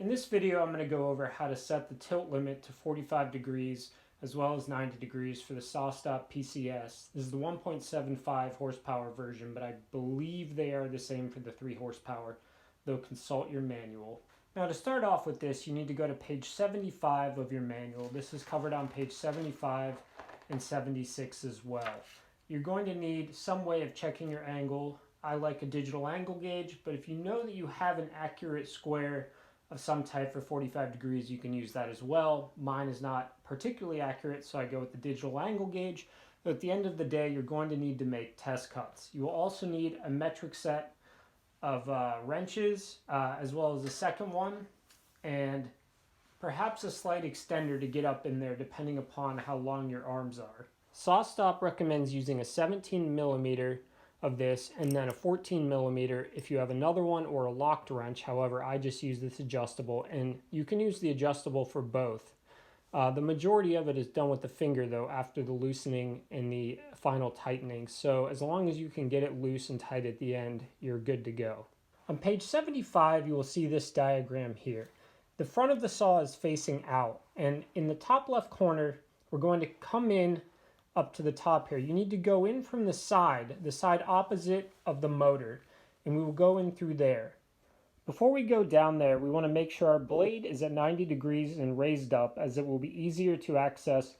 In this video, I'm going to go over how to set the tilt limit to 45 degrees as well as 90 degrees for the SawStop PCS. This is the 1.75 horsepower version, but I believe they are the same for the 3 horsepower, though consult your manual. Now to start off with this, you need to go to page 75 of your manual. This is covered on page 75 and 76 as well. You're going to need some way of checking your angle. I like a digital angle gauge, but if you know that you have an accurate square of some type for 45 degrees, you can use that as well. Mine is not particularly accurate, so I go with the digital angle gauge. But at the end of the day, you're going to need to make test cuts. You will also need a metric set of wrenches, as well as a second one, and perhaps a slight extender to get up in there depending upon how long your arms are. SawStop recommends using a 17 millimeter of this and then a 14 millimeter if you have another one or a locked wrench. However, I just use this adjustable, and you can use the adjustable for both. The majority of it is done with the finger though after the loosening and the final tightening, so as long as you can get it loose and tight at the end, you're good to go. On page 75 you will see this diagram here. The front of the saw is facing out, and in the top left corner we're going to come in up to the top here. You need to go in from the side opposite of the motor, and we will go in through there. Before we go down there, we want to make sure our blade is at 90 degrees and raised up, as it will be easier to access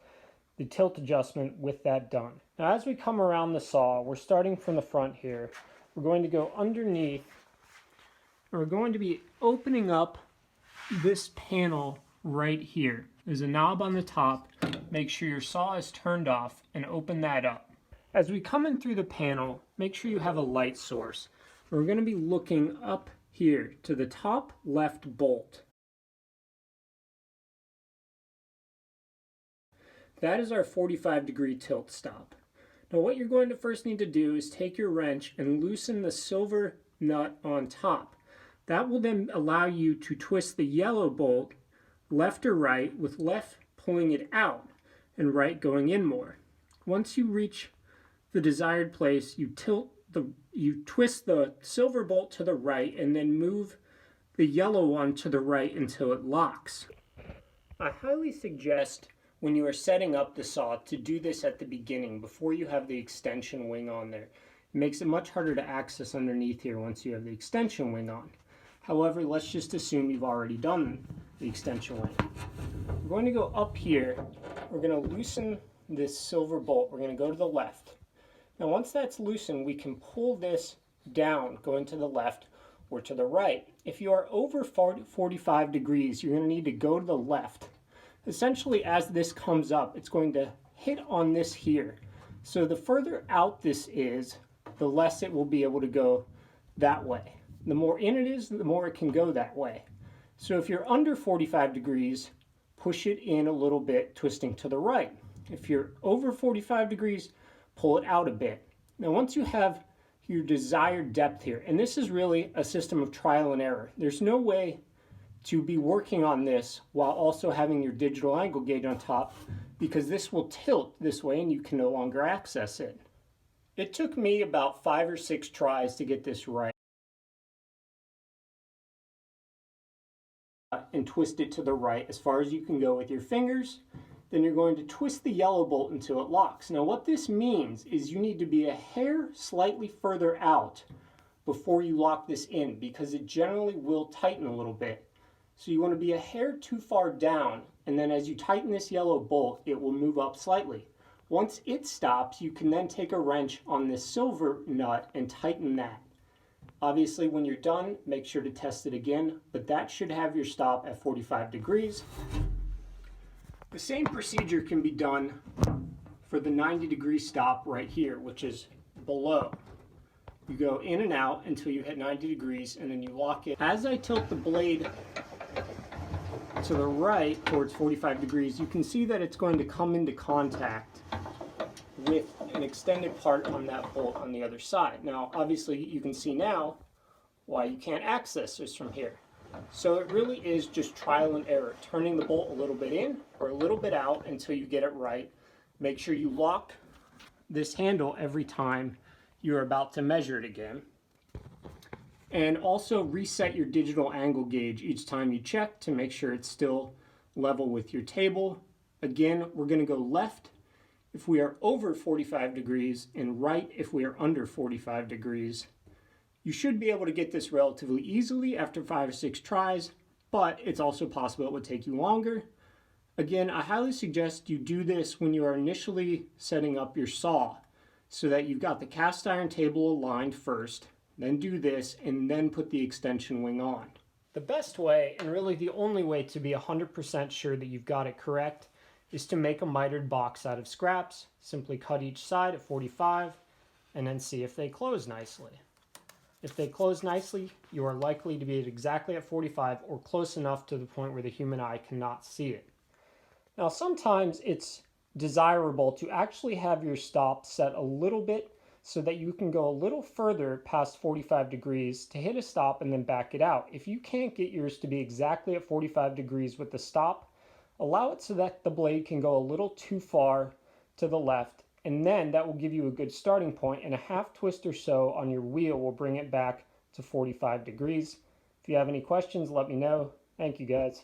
the tilt adjustment with that done. Now as we come around the saw, we're starting from the front here. We're going to go underneath, and we're going to be opening up this panel right here. There's a knob on the top. Make sure your saw is turned off and open that up. As we come in through the panel, make sure you have a light source. We're going to be looking up here to the top left bolt. That is our 45-degree tilt stop. Now what you're going to first need to do is take your wrench and loosen the silver nut on top. That will then allow you to twist the yellow bolt left or right, with left pulling it out and right going in more. Once you reach the desired place, you twist the silver bolt to the right and then move the yellow one to the right until it locks. I highly suggest when you are setting up the saw to do this at the beginning before you have the extension wing on there. It makes it much harder to access underneath here once you have the extension wing on. However, let's just assume you've already done the extension wing. We're going to go up here. We're going to loosen this silver bolt. We're going to go to the left. Now once that's loosened, we can pull this down, going to the left or to the right. If you are over 45 degrees, you're going to need to go to the left. Essentially, as this comes up, it's going to hit on this here. So the further out this is, the less it will be able to go that way. The more in it is, the more it can go that way. So if you're under 45 degrees, push it in a little bit, twisting to the right. If you're over 45 degrees, pull it out a bit. Now once you have your desired depth here, and this is really a system of trial and error. There's no way to be working on this while also having your digital angle gauge on top, because this will tilt this way and you can no longer access it. It took me about 5 or 6 tries to get this right. And twist it to the right as far as you can go with your fingers. Then you're going to twist the yellow bolt until it locks. Now what this means is you need to be a hair slightly further out before you lock this in, because it generally will tighten a little bit. So you want to be a hair too far down, and then as you tighten this yellow bolt, it will move up slightly. Once it stops, you can then take a wrench on this silver nut and tighten that. Obviously, when you're done, make sure to test it again, but that should have your stop at 45 degrees. The same procedure can be done for the 90-degree stop right here, which is below. You go in and out until you hit 90 degrees, and then you lock it. As I tilt the blade to the right towards 45 degrees, you can see that it's going to come into contact with an extended part on that bolt on the other side. Now obviously you can see now why you can't access this from here. So it really is just trial and error, turning the bolt a little bit in or a little bit out until you get it right. Make sure you lock this handle every time you're about to measure it again. And also reset your digital angle gauge each time you check to make sure it's still level with your table. Again, we're going to go left if we are over 45 degrees and right if we are under 45 degrees. You should be able to get this relatively easily after 5 or 6 tries, but it's also possible it would take you longer. Again, I highly suggest you do this when you are initially setting up your saw so that you've got the cast iron table aligned first, then do this, and then put the extension wing on. The best way, and really the only way to be 100% sure that you've got it correct, is to make a mitered box out of scraps. Simply cut each side at 45 and then see if they close nicely. If they close nicely, you are likely to be at exactly at 45 or close enough to the point where the human eye cannot see it. Now sometimes it's desirable to actually have your stop set a little bit so that you can go a little further past 45 degrees to hit a stop and then back it out. If you can't get yours to be exactly at 45 degrees with the stop, allow it so that the blade can go a little too far to the left, and then that will give you a good starting point, and a half twist or so on your wheel will bring it back to 45 degrees. If you have any questions, let me know. Thank you guys.